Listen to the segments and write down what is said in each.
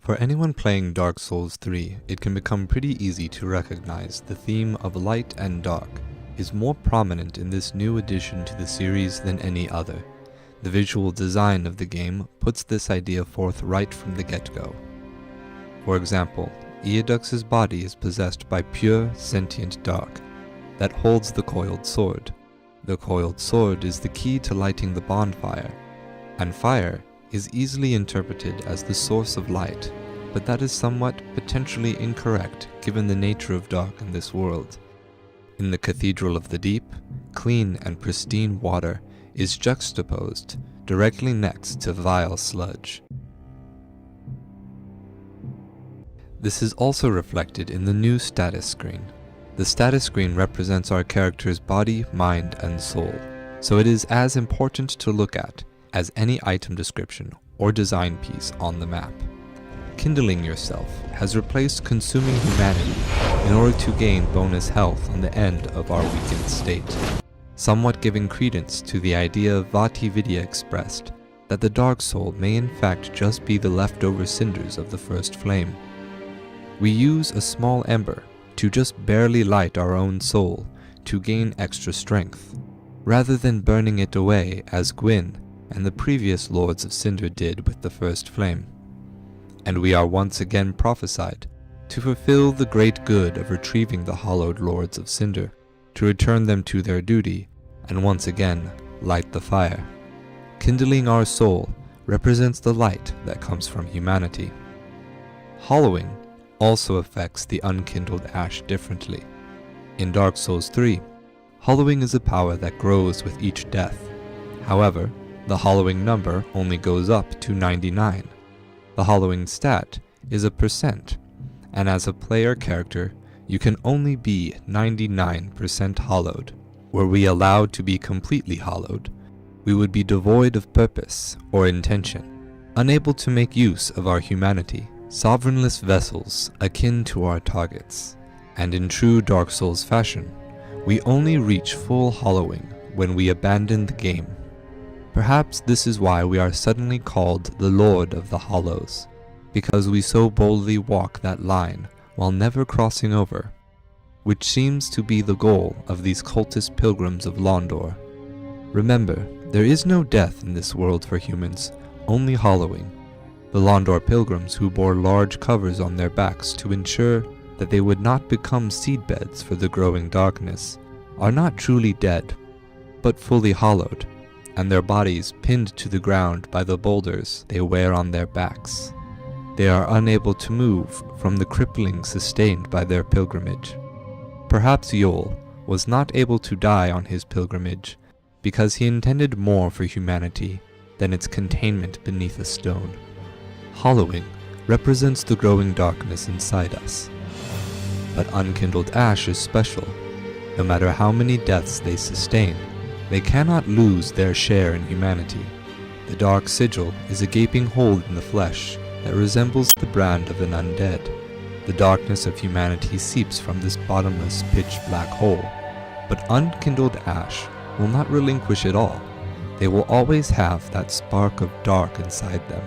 For anyone playing Dark Souls 3, it can become pretty easy to recognize the theme of light and dark is more prominent in this new addition to the series than any other. The visual design of the game puts this idea forth right from the get-go. For example, Iodux's body is possessed by pure, sentient dark that holds the coiled sword. The coiled sword is the key to lighting the bonfire, and fire is easily interpreted as the source of light, but that is somewhat potentially incorrect given the nature of dark in this world. In the Cathedral of the Deep, clean and pristine water is juxtaposed directly next to vile sludge. This is also reflected in the new status screen. The status screen represents our character's body, mind, and soul, so it is as important to look at as any item description or design piece on the map. Kindling yourself has replaced consuming humanity in order to gain bonus health on the end of our weakened state, somewhat giving credence to the idea Vati Vidya expressed that the Dark Soul may in fact just be the leftover cinders of the first flame. We use a small ember to just barely light our own soul to gain extra strength, rather than burning it away as Gwyn and the previous Lords of Cinder did with the first flame. And we are once again prophesied to fulfill the great good of retrieving the hallowed Lords of Cinder, to return them to their duty, and once again light the fire. Kindling our soul represents the light that comes from humanity. Hollowing also affects the unkindled ash differently. In Dark Souls 3, hollowing is a power that grows with each death. However, the hollowing number only goes up to 99. The hollowing stat is a percent, and as a player character, you can only be 99% hollowed. Were we allowed to be completely hollowed, we would be devoid of purpose or intention, unable to make use of our humanity, sovereignless vessels akin to our targets. And in true Dark Souls fashion, we only reach full hollowing when we abandon the game. Perhaps this is why we are suddenly called the Lord of the Hollows, because we so boldly walk that line while never crossing over, which seems to be the goal of these cultist pilgrims of Londor. Remember, there is no death in this world for humans, only hollowing. The Londor pilgrims who bore large covers on their backs to ensure that they would not become seedbeds for the growing darkness are not truly dead, but fully hollowed, and their bodies pinned to the ground by the boulders they wear on their backs. They are unable to move from the crippling sustained by their pilgrimage. Perhaps Yol was not able to die on his pilgrimage because he intended more for humanity than its containment beneath a stone. Hollowing represents the growing darkness inside us. But unkindled ash is special. No matter how many deaths they sustain, they cannot lose their share in humanity. The dark sigil is a gaping hole in the flesh that resembles the brand of an undead. The darkness of humanity seeps from this bottomless, pitch-black hole. But unkindled ash will not relinquish it all. They will always have that spark of dark inside them,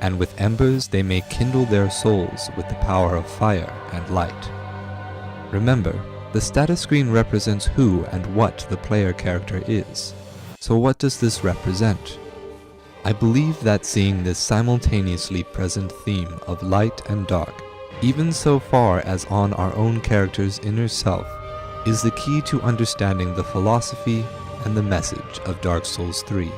and with embers they may kindle their souls with the power of fire and light. Remember, the status screen represents who and what the player character is. So what does this represent? I believe that seeing this simultaneously present theme of light and dark, even so far as on our own character's inner self, is the key to understanding the philosophy and the message of Dark Souls 3.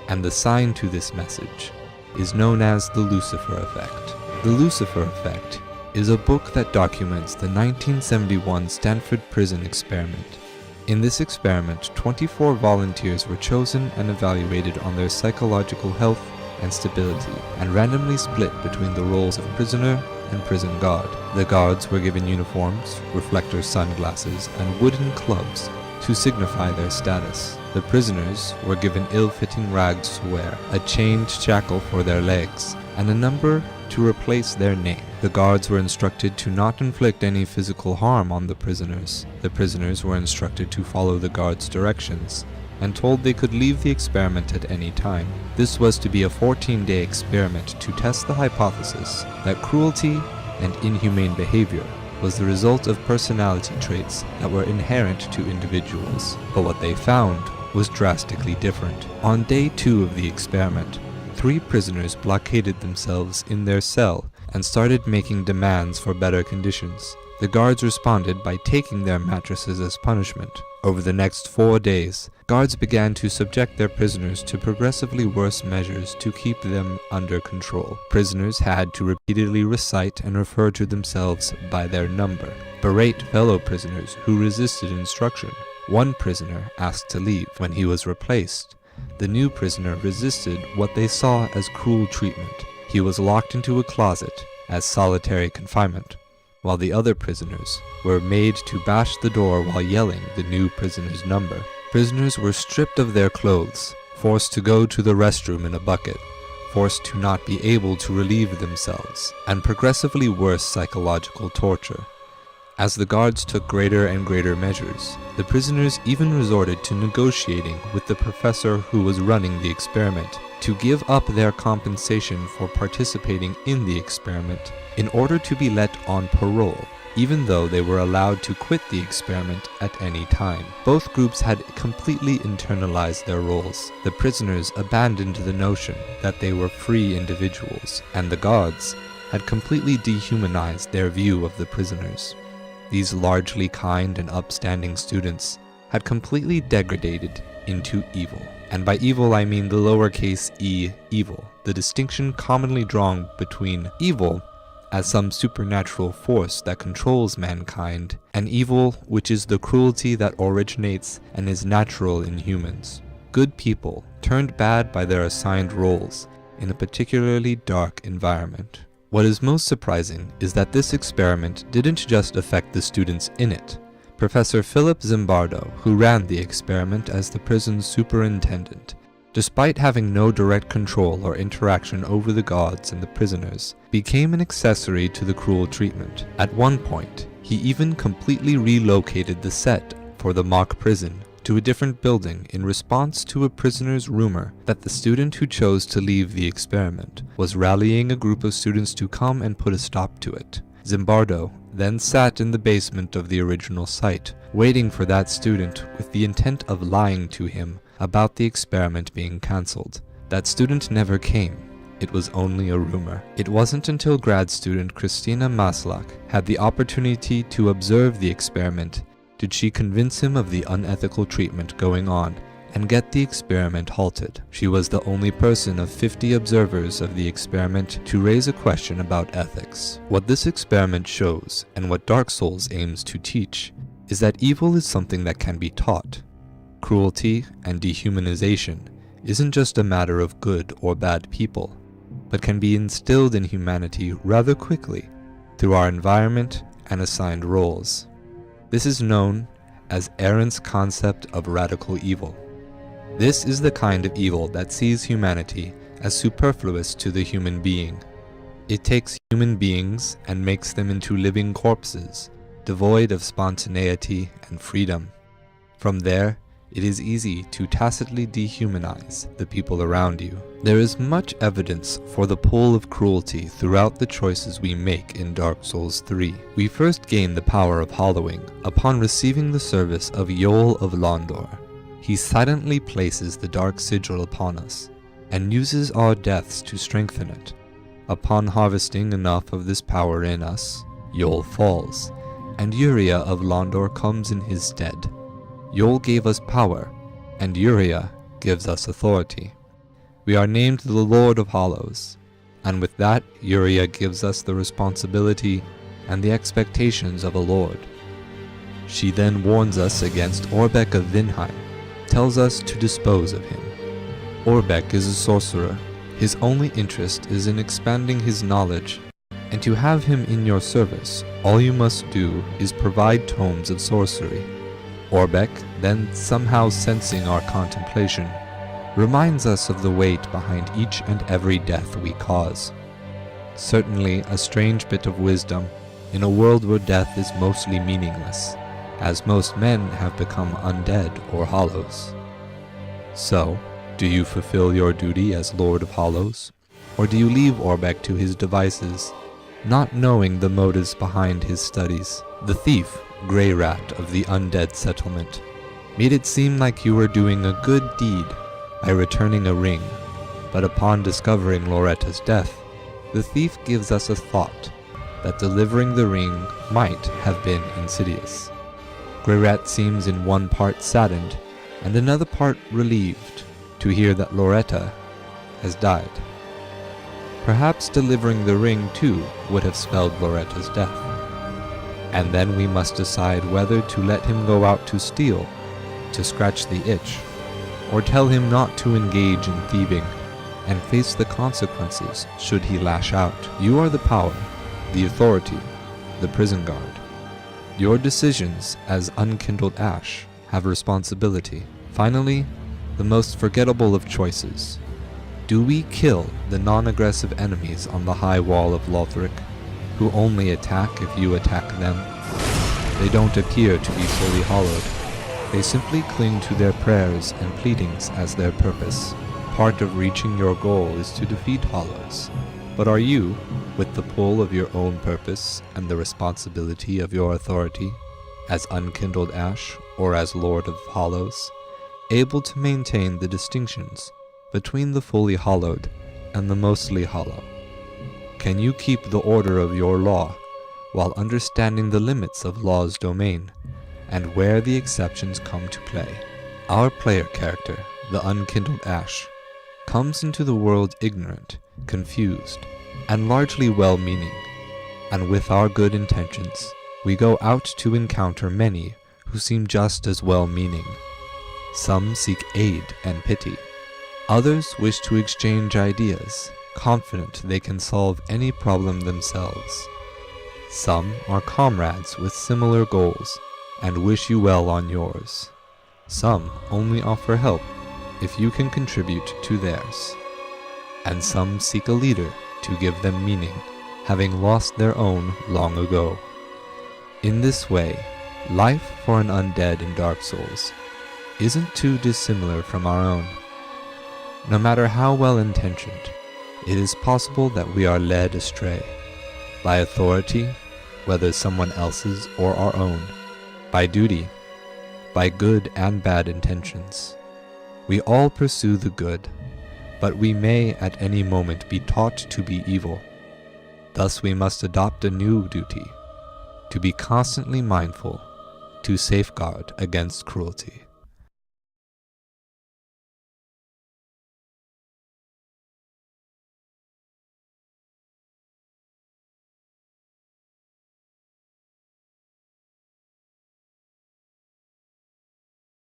And the sign to this message is known as the Lucifer Effect. The Lucifer Effect is a book that documents the 1971 Stanford prison experiment. In this experiment, 24 volunteers were chosen and evaluated on their psychological health and stability, and randomly split between the roles of prisoner and prison guard. The guards were given uniforms, reflector sunglasses, and wooden clubs to signify their status. The prisoners were given ill-fitting rags to wear, a chained shackle for their legs, and a number to replace their name. The guards were instructed to not inflict any physical harm on the prisoners. The prisoners were instructed to follow the guards' directions, and told they could leave the experiment at any time. This was to be a 14-day experiment to test the hypothesis that cruelty and inhumane behavior was the result of personality traits that were inherent to individuals. But what they found was drastically different. On day 2 of the experiment, 3 prisoners blockaded themselves in their cell and started making demands for better conditions. The guards responded by taking their mattresses as punishment. Over the next 4 days, guards began to subject their prisoners to progressively worse measures to keep them under control. Prisoners had to repeatedly recite and refer to themselves by their number, berate fellow prisoners who resisted instruction. One prisoner asked to leave. When he was replaced, the new prisoner resisted what they saw as cruel treatment. He was locked into a closet as solitary confinement, while the other prisoners were made to bash the door while yelling the new prisoner's number. Prisoners were stripped of their clothes, forced to go to the restroom in a bucket, forced to not be able to relieve themselves, and progressively worse psychological torture. As the guards took greater and greater measures, the prisoners even resorted to negotiating with the professor who was running the experiment to give up their compensation for participating in the experiment in order to be let on parole, even though they were allowed to quit the experiment at any time. Both groups had completely internalized their roles. The prisoners abandoned the notion that they were free individuals, and the guards had completely dehumanized their view of the prisoners. These largely kind and upstanding students had completely degraded into evil. And by evil I mean the lowercase e, evil, the distinction commonly drawn between evil as some supernatural force that controls mankind, and evil, which is the cruelty that originates and is natural in humans. Good people turned bad by their assigned roles in a particularly dark environment. What is most surprising is that this experiment didn't just affect the students in it. Professor Philip Zimbardo, who ran the experiment as the prison's superintendent, despite having no direct control or interaction over the guards and the prisoners, became an accessory to the cruel treatment. At one point, he even completely relocated the set for the mock prison to a different building in response to a prisoner's rumor that the student who chose to leave the experiment was rallying a group of students to come and put a stop to it. Zimbardo then sat in the basement of the original site, waiting for that student with the intent of lying to him about the experiment being cancelled. That student never came. It was only a rumor. It wasn't until grad student Christina Maslach had the opportunity to observe the experiment did she convince him of the unethical treatment going on and get the experiment halted. She was the only person of 50 observers of the experiment to raise a question about ethics. What this experiment shows, and what Dark Souls aims to teach, is that evil is something that can be taught. Cruelty and dehumanization isn't just a matter of good or bad people, but can be instilled in humanity rather quickly through our environment and assigned roles. This is known as Arendt's concept of radical evil. This is the kind of evil that sees humanity as superfluous to the human being. It takes human beings and makes them into living corpses, devoid of spontaneity and freedom. From there, it is easy to tacitly dehumanize the people around you. There is much evidence for the pull of cruelty throughout the choices we make in Dark Souls 3. We first gain the power of hollowing upon receiving the service of Yol of Londor. He silently places the dark sigil upon us, and uses our deaths to strengthen it. Upon harvesting enough of this power in us, Yol falls, and Yuria of Londor comes in his stead. Yol gave us power, and Yuria gives us authority. We are named the Lord of Hollows, and with that, Yuria gives us the responsibility and the expectations of a lord. She then warns us against Orbeck of Vinheim, tells us to dispose of him. Orbeck is a sorcerer. His only interest is in expanding his knowledge, and to have him in your service, all you must do is provide tomes of sorcery. Orbeck, then somehow sensing our contemplation, reminds us of the weight behind each and every death we cause. Certainly a strange bit of wisdom in a world where death is mostly meaningless, as most men have become undead or hollows. So, do you fulfill your duty as Lord of Hollows, or do you leave Orbeck to his devices, not knowing the motives behind his studies? The thief, Grey Rat of the undead settlement, made it seem like you were doing a good deed by returning a ring, but upon discovering Loretta's death, the thief gives us a thought that delivering the ring might have been insidious. Grey Rat seems in one part saddened and another part relieved to hear that Loretta has died. Perhaps delivering the ring too would have spelled Loretta's death. And then we must decide whether to let him go out to steal, to scratch the itch, or tell him not to engage in thieving and face the consequences should he lash out. You are the power, the authority, the prison guard. Your decisions as unkindled ash have responsibility. Finally, the most forgettable of choices. Do we kill the non-aggressive enemies on the high wall of Lothric, who only attack if you attack them? They don't appear to be fully hollowed. They simply cling to their prayers and pleadings as their purpose. Part of reaching your goal is to defeat hollows. But are you, with the pull of your own purpose and the responsibility of your authority, as unkindled ash or as Lord of Hollows, able to maintain the distinctions between the fully hollowed and the mostly hollow? Can you keep the order of your law while understanding the limits of law's domain and where the exceptions come to play? Our player character, the unkindled ash, comes into the world ignorant, confused, and largely well-meaning, and with our good intentions, we go out to encounter many who seem just as well-meaning. Some seek aid and pity. Others wish to exchange ideas, confident they can solve any problem themselves. Some are comrades with similar goals and wish you well on yours. Some only offer help if you can contribute to theirs. And some seek a leader to give them meaning, having lost their own long ago. In this way, life for an undead in Dark Souls isn't too dissimilar from our own. No matter how well-intentioned, it is possible that we are led astray by authority, whether someone else's or our own, by duty, by good and bad intentions. We all pursue the good, but we may at any moment be taught to be evil. Thus we must adopt a new duty, to be constantly mindful, to safeguard against cruelty.